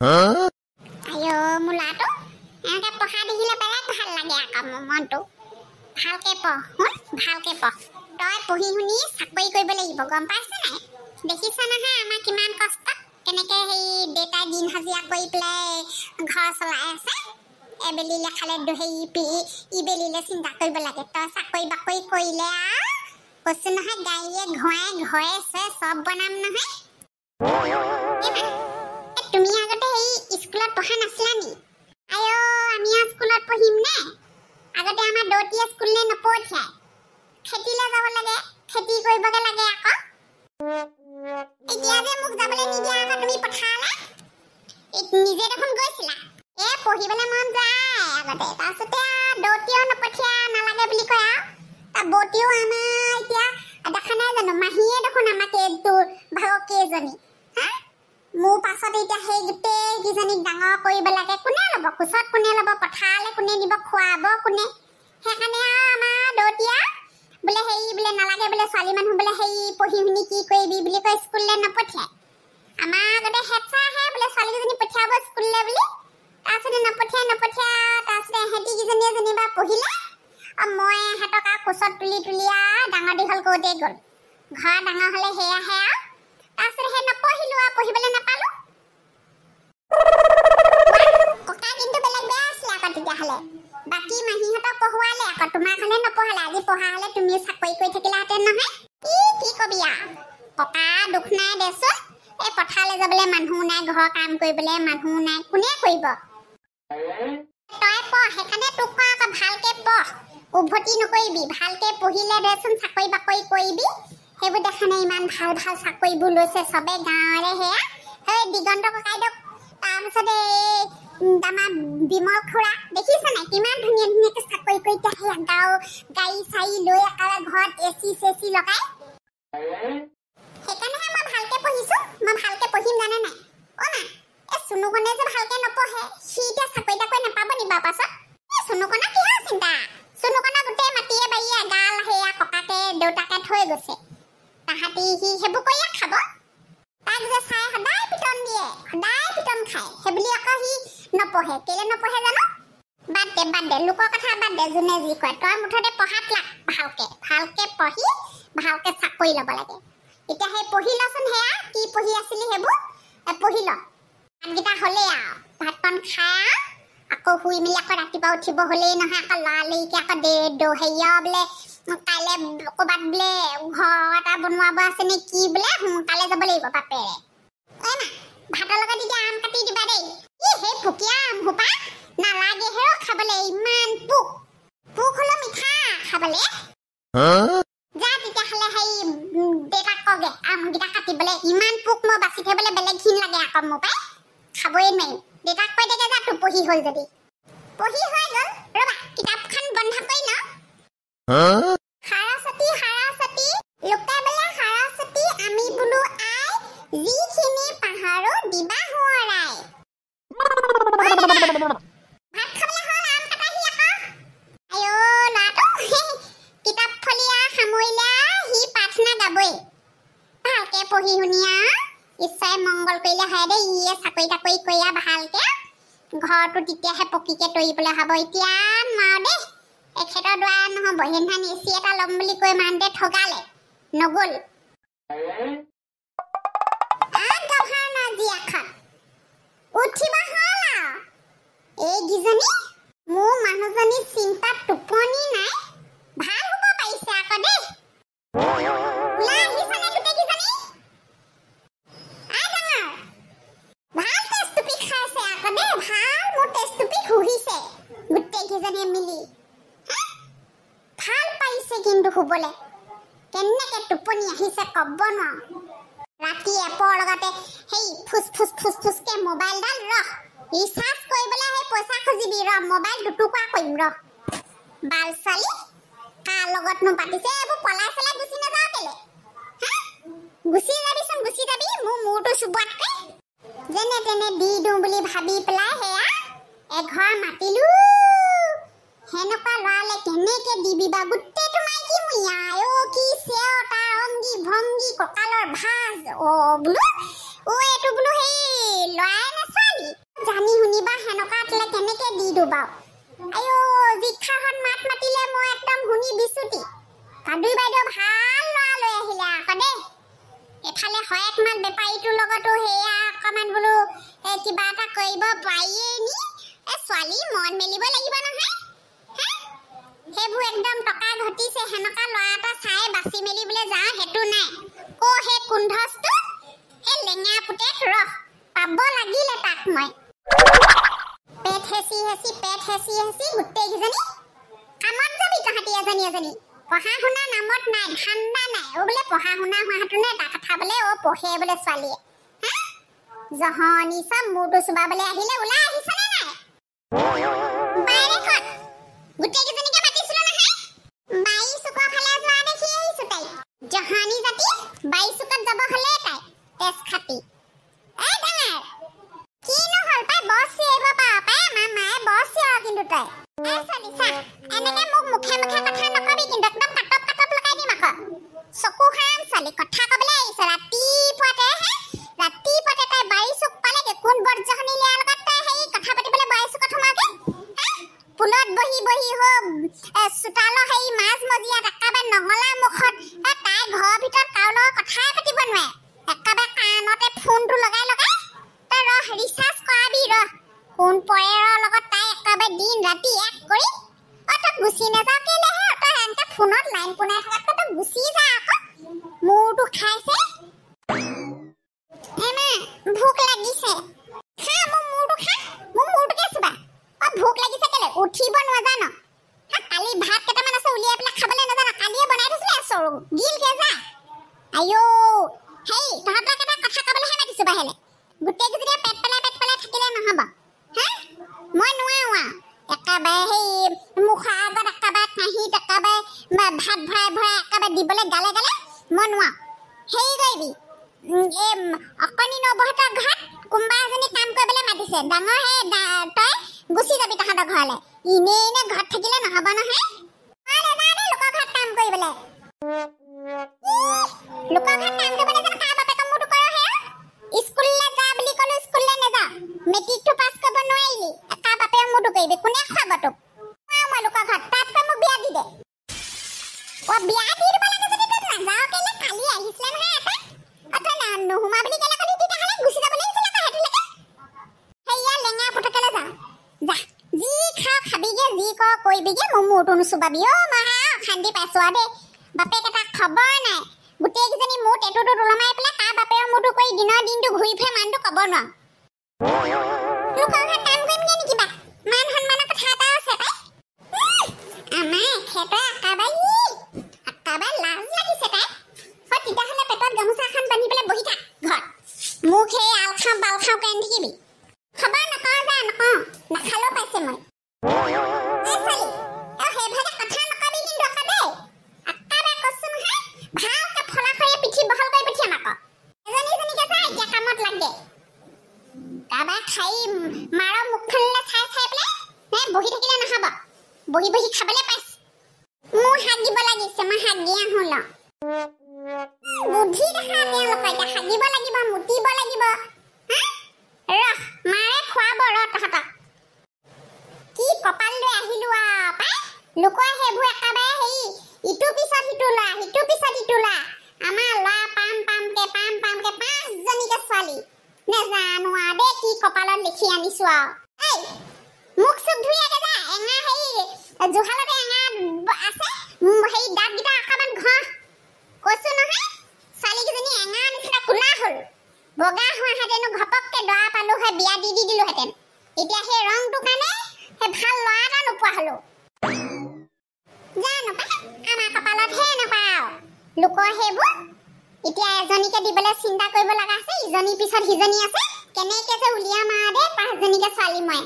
আয়ো মুলাটো এনেকে পঢ়া দেখিলে বেলেগ ভাল লাগে আকৌ মোৰ মনটো ভালকে পঢ় ভালকে পঢ় তই পঢ়ি শুনি চাকৰি কৰিব লাগিব গম পাইছ নাই দেখিছ নহয় আমাৰ কিমান কষ্ট কেনেকে সেই দেউতাই দিন হাজিৰা কৰি পেলাই ঘৰ চলাই আছে এবেলিলে খালে সেই ইবেলিলে চিন্তা কৰিব লাগে তই চাকৰি বাকৰি কৰিলে কৈছো নহয় গাড়ীয়ে ঘৰে চব বনাম নহয় তুমি আগতে সেই স্কুলত পঢ়া নাছিলা নি আয়ো আমি স্কুলত পঢ়িম নে আগতে আমাৰ দৌতিয়ে স্কুললে নপঠিয়ায় খেতিলে যাব লাগে খেতি কৰিবগে লাগে আকৌ এতিয়া যে মোক যাবলৈ নিদিয়া আকৌ তুমি পঠালে নিজে দেখোন গৈছিলা পঢ়িবলৈ মন যায় আগতে তাৰপিছতে দৌতিও নপঠিয়া নালাগে বুলি কয় আৰু বৌতিও আমাৰ এতিয়া দেখা নাই জানো মাহীয়ে দেখোন আমাকে তোৰ ভাগৰ কেইজনী মোৰ পাছত এতিয়া সেই গোটেই কিজনীক ডাঙৰ কৰিব লাগে কোনে ল'ব কোচত কোনে ল'ব পথাৰলৈ কোনে নিব খুৱাব কোনে সেইকাৰণে আমাৰ দৌতিয়া বোলে হেৰি বোলে নালাগে বোলে ছোৱালী মানুহ বোলে হেৰি পঢ়ি শুনি কি কৰিবি বুলি কৈ স্কুললৈ নপঠিয়ায় আমাৰ আগতে হেডছা আহে বোলে ছোৱালীকেইজনী পঠিয়াব স্কুললৈ বুলি তাৰপিছতে নপঠিয়াই তাৰপিছতে এহেঁতি কেইজনীয়ে যেনিবা পঢ়িলে মই এহেঁতক আৰু কোচত তুলি ডাঙৰ দীঘল কৰোঁতেই গ'ল ঘৰ ডাঙৰ হ'লে সেয়াহে আৰু তাৰপিছতে সেই নপঢ়িলো আৰু পঢ়িবলৈ নাপালো ককা কিন্তু বেলেগ বেয়া আছিলে আকৌ তেতিয়াহ'লে বাকী মাহীহঁতক পঢ়ুৱালে আকৌ তোমাৰ কাৰণে নপঢ়ালে আজি পঢ়া হ'লে তুমি চাকৰি কৰি থাকিলাহেঁতেন নহয় কি কবি আৰু ককা দুখ নাই দেচোন এই পথাৰলৈ যাবলৈ মানুহ নাই ঘৰৰ কাম কৰিবলৈ মানুহ নাই কোনে কৰিব তই পঢ় সেইকাৰণে তোক কোৱা আকৌ ভালকে পঢ় উভতি নকৰিবি ভালকে পঢ়িলে দেচোন চাকৰি বাকৰি কৰিবি সেইবোৰ দেখা নাই ইমান ভাল ভাল চাকৰিবোৰ লৈছে চবে গাঁৱৰে সেয়া সেই দিগন্ত ককাইদেউ তাৰপিছতে আমাৰ বিমল খুৰা দেখিছ নাই কিমান ধুনীয়াকে চাকৰি কৰি সেয়া গাড়ী চাৰি লৈ একেবাৰে ঘৰত এচি চেচি লগাই সেইকাৰণেহে মই ভালকে পঢ়িছো মই ভালকে পঢ়িম জানে নাই মা এই চুনুকনে যে ভালকে নপঢ়ে সি এতিয়া চাকৰি তাকৰি নাপাব নি বাৰু পাছত চুনুকনা কিহৰ চিন্তা চুনুকনা গোটেই মাটিয়ে বাৰীয়ে গাল সেয়া ককাকে দেউতাকে থৈ গৈছে তাহাঁতি সি সেইবোৰ কৰিয়ে খাব তাক যে চাই সদায় পিটন দিয়ে সদায় পিটন খায় সেইবুলি আকৌ সি নপঢ়ে কেলে নপঢ়ে জানো বাদ দে লোকৰ কথা বাদ দে যোনে যি কয় তই মুঠতে পঢ়াত লাগ ভালকে পঢ়ি ভালকে চাকৰি ল'ব লাগে এতিয়া সেই পঢ়ি লচোন সেয়া কি পঢ়ি আছিলি সেইবোৰ পঢ়ি ল ভাতকেইটা হ'লেই আৰু ভাত পান খাই আকৌ শুই মেলি আকৌ ৰাতিপুৱা উঠিব হ'লেই নহয় আকৌ লৰালৰিকে আকৌ হেৰিয়া বোলে কাইলৈ ক'ৰবাত বোলে ঘৰ এটা বনোৱাব আছে নে কি বোলে সোনকালে যাব লাগিব বাপেৰে ঐ মা ভাতৰ লগত এতিয়া আম কাটি দিবা দেই সেই ফুকীয়া আম সোপা নালাগে হে খাবলৈ ইমান পোক হ'লেও মিঠা খাবলৈ যা তেতিয়াহ'লে সেই দেউতাক কগে আমকেইটা কাটিবলৈ ইমান পোক মই বাচি থবলৈ বেলেগ ঘিণ লাগে আকৌ মোৰ পাই খাবই নোৱাৰিম দেউতাক কৈ থাকে যা তোৰ পঢ়ি হ'ল যদি পঢ়ি হৈ গ'ল ৰ'বা কিতাপখন বন্ধ কৰি ল সাৰস্বতী লোকে বোলে সাৰস্বতী আমি বোলো আই যিখিনি পাহৰো দিবা সোঁৱৰাই ভাত খাবলৈ হ'ল আম কাটাহি আকৌ আয়ো ল'ৰাটো কিতাপ ফলিয়া সামৰিলে সি প্ৰাৰ্থনা গাবই ভালকে পঢ়ি শুনিয়া ঈশ্বৰে মংগল কৰিলে হয় দেই ইয়ে চাকৰি তাকৰি কৰিয়া ভালকে ঘৰটো তেতিয়াহে পকিকে তৰিবলৈ হ'ব এতিয়া নোৱাৰো দেই এখেতৰ দ্বাৰা নহ'ব সেইদিনাখন এচি এটা ল'ম বুলি কৈ মানুহতে ঠগালে নগ'ল উঠিব হ'ল আৰু এইকেইজনী মোৰ মানুহজনী চিন্তাত টোপনি নাই ভাল হ'ব পাৰিছে আকৌ দেই ওলাই আহিছানে গোটেইকেইজনী ভাল টেষ্টুপি খাইছে আকৌ দেই ভাল মোৰ টেষ্টুপি শুহিছে গোটেইকেইজনীয়ে মিলি ভাল পাৰিছে কিন্তু শুবলৈ কেনেকে টোপনি আহিছে ক'ব নোৱাৰো ৰাতি এপৰ লগতে সেই ফুচকে মোবাইলডাল ৰিচাৰ্জ কৰিবলৈ সেই পইচা খুজিবি মোবাইল দুটুকুৰা কৰিম বাল ছোৱালী কাৰ লগতনো পাতিছে এইবোৰ পলাই চলাই গুচি নাযাওঁ কেলে গুচি যাবি মোৰ মূৰটো চুবোৱাতকৈ যেনে তেনে দি দিওঁ বুলি ভাবি পেলাই সেয়া এঘৰ মাতিলো সেনেকুৱা ল'ৰালে কেনেকে দিবি বা গোটেইটো মাইকী মুঞা কি চেওঁতা অংগী ভংগী কঁকালৰ ভাঁজ বোলো এইটো বোলো সেই ল'ৰাই নে ছোৱালী বাৰু আয়ো জিখাখন মাত মাতিলে মই একদম শুনি বিচুতি কাদুই বাইদেউ ভাল লৰা লৈ আহিলে আকৌ দেই এফালে হয়েক মাত বেপাৰীটোৰ লগতো সেয়া অকমান বোলো কিবা এটা কৰিব পাৰিয়ে নি ছোৱালী মন মেলিব লাগিব নহয় সেইবোৰ একদম টকা ঘটিছে হেনকা ল'ৰা এটা চাই বাচি মেলি বোলে যাওঁ সেইটো নাই ক সেই কুণ্ঠস্থ সেই লেঙা পুতেক ৰহ পাব লাগিলে তাক মই পেট হেঁচি গোটেইকেইজনী কামত যাবি তহঁতি এজনী এজনী পঢ়া শুনা নামত নাই ধান্দা নাই বোলে পঢ়া শুনা হোৱাটো নে এটা কথা বোলে পঢ়ে বোলে ছোৱালীয়ে জহনী চব মূৰটো চুবাবলৈ আহিলে ওলাই আহিছেনে নাই বাইৰেখন গোটেইকেইজনীকে মাতিছিলো নহয় বাই চুকৰ ফালে যোৱা দেখি আহিছো তাই জহনী জাতি বাই চুকত যাব হ'লে তাই তেজ খাতি ডাঙৰ কিনো হ'ল পাই বছ চিয়াব পাৰ পাই আমাৰ মায়ে বছ চিয়া কিন্তু তাই চলিছা এনেকে মোক মুখে মুখে কথা নকবি কিন্তু একদম কাটপ লগাই দিম আকৌ চকু হাম ছোৱালী কথা কবলৈ আহিছে ৰাতিপুৱাতে তাই বাৰী চুক পালেগে কোন বৰ্জখনি লিয়াৰ লগত তাই সেই কথা পাতিবলৈ বাৰী চুকত সোমাকে পুলত বহি চোতালৰ সেই মাছ মজিয়াত একেবাৰে নঙলা মুখত তাই ঘৰৰ ভিতৰত কাৰো লগত কথাই পাতিব নোৱাৰে একেবাৰে কাণতে ফোনটো লগাই তই ৰহ ৰিচাৰ্জ কৰাবি ৰহ ফোন পৰেৰৰ লগত তাই একেবাৰে দিন ৰাতি এক কৰি তই গুচি নাযাওঁ কেলেহে তই এনেকে ফোনত লাইন পোনাই থকাতকৈ তই গুচি যা আকৌ মূৰটো খাইছে ভোক লাগিছে খা মোৰ মূৰটোকে চুবা ভোক লাগিছে কেলে উঠিব নাজান কালি ভাত কেইটামান আছে উলিয়াই পেলাই খাবলৈ নাজান কালিয়ে বনাই থৈছিলে চৰু গিলকে যা আয়ো হেই তহঁতক এটা কথা কবলৈহে মাতিছো বাহিৰলে গোটেইকেইজনীয়ে পেট পেলাই থাকিলে নহব মই নোৱাৰো একেবাৰে সেই মুখৰ আগত একেবাৰে কাঁহীত একেবাৰে ভাত ভৰাই একেবাৰে দিবলৈ গালে মই নোৱাৰো সেই কৰিবি অকণি নবহঁতৰ ঘৰত কোনোবা এজনী কাম কৰিবলৈ মাতিছে ডাঙৰ তই গুচি যাবি তহঁতৰ ঘৰলে এনে ঘৰত থাকিলে নহব নহয় লোকৰ ঘৰত কাম কৰিবলৈ কাৰ বাপেকৰ মূৰটো কৰ স্কুললৈ যা বুলি ক'লো স্কুললৈ নাযা মেট্ৰিকটো পাছ কৰিব নোৱাৰিলি কাৰ বাপেকৰ মূৰটো কৰিবি কোনে খুৱাব তোক মই লোকৰ ঘৰত তাতকৈ মোক বিয়া দি দে বিয়া দি দিব লাগে যদি তই নাযাৱ কেলে কালি আহিছিলে নহয় এটা তই নোসোমা বুলি কেলে ক'লি তেতিয়াহ'লে গুচি যাব লাগিছিলে সেইটোলৈকে সেয়া লেঙা পুটুকলৈ যা যি খাওঁ খাবিগে যি কৰ কৰিবিগে মোৰ মূৰটো নুচুবাবি মা অশান্তি পাইছো আৰু দেই বাপেক এটা খবৰ নাই গোটেইকেইজনী মোৰ টেটুটো ওলমাই পেলাই কাৰ বাপেকৰ মূৰটো কৰি দিনৰ দিনটো ঘূৰি ফুৰে মানুহটো ক'ব নোৱাৰো লোকৰ ঘৰত কাম কৰিমগে নেকি বা মান সন্মানৰ কথা এটা আছে পাই আমাৰ এখেতৰ একেবাৰে লাজ লাগিছে তাই তেতিয়াহ'লে পেটত গামোচা এখন বান্ধি পেলাই বহি থাক ঘৰত মোক সেই আল খাওঁ বাল খাওঁ কৰি থাকিবি খবৰ নকওঁ নাখালেও পাইছে মই সেইভাগে কথা নকবি কিন্তু আকৌ দেই একেবাৰে কৈছো নহয় ভালকে ফলাখৰীয়ে পিঠি বহল কৰি পঠিয়াম আকৌ এজনীকে যা এতিয়া কামত লাগে কাৰোবাৰ খাই মাৰৰ মুখখনলৈ চাই পেলাই বহি থাকিলে নহ'ব বহি খাবলৈ পাইছে মোৰ হাত দিব লাগিছে মই হাত দি আহোঁ ল বুদ্ধি দেখা তেওঁলোকৰ এতিয়া হাগিব লাগিব মুতিব লাগিব ৰহ মাৰে খুৱাব তহঁতক কি কপাল লৈ আহিলো পাই লোকৰ সেইবোৰ একেবাৰে হেৰি ইটো পিছত সিটো ল'ৰা আমাৰ ল'ৰা পাম পামকে 5জনীকে ছোৱালী নেজানো দেই কি কপালত লিখি আনিছো আৰু মুখ চুখ ধুই আগে যা এঙা হেৰি জোহালতে এঙা আছে হেৰি দাঁতকেইটা অকণমান ঘঁহ কৈছো নহয় ছোৱালীকেইজনী এঙা নিচিনা কোলা হ'ল বগা হোৱাহেঁতেনো ঘপককে দৰা পালো হয় বিয়া দি দিলোহেঁতেন এতিয়া সেই ৰংটো কাৰণে সেই ভাল ল'ৰা এটা নোপোৱা হলো জানো পাই আমাৰ কপালতহে এনেকুৱা লোকৰ সেইবোৰ এতিয়া এজনীকে দিবলৈ চিন্তা কৰিব লগা আছে ইজনীৰ পিছত সিজনী আছে কেনেকে যে উলিয়াম দে 5জনীকে ছোৱালী মই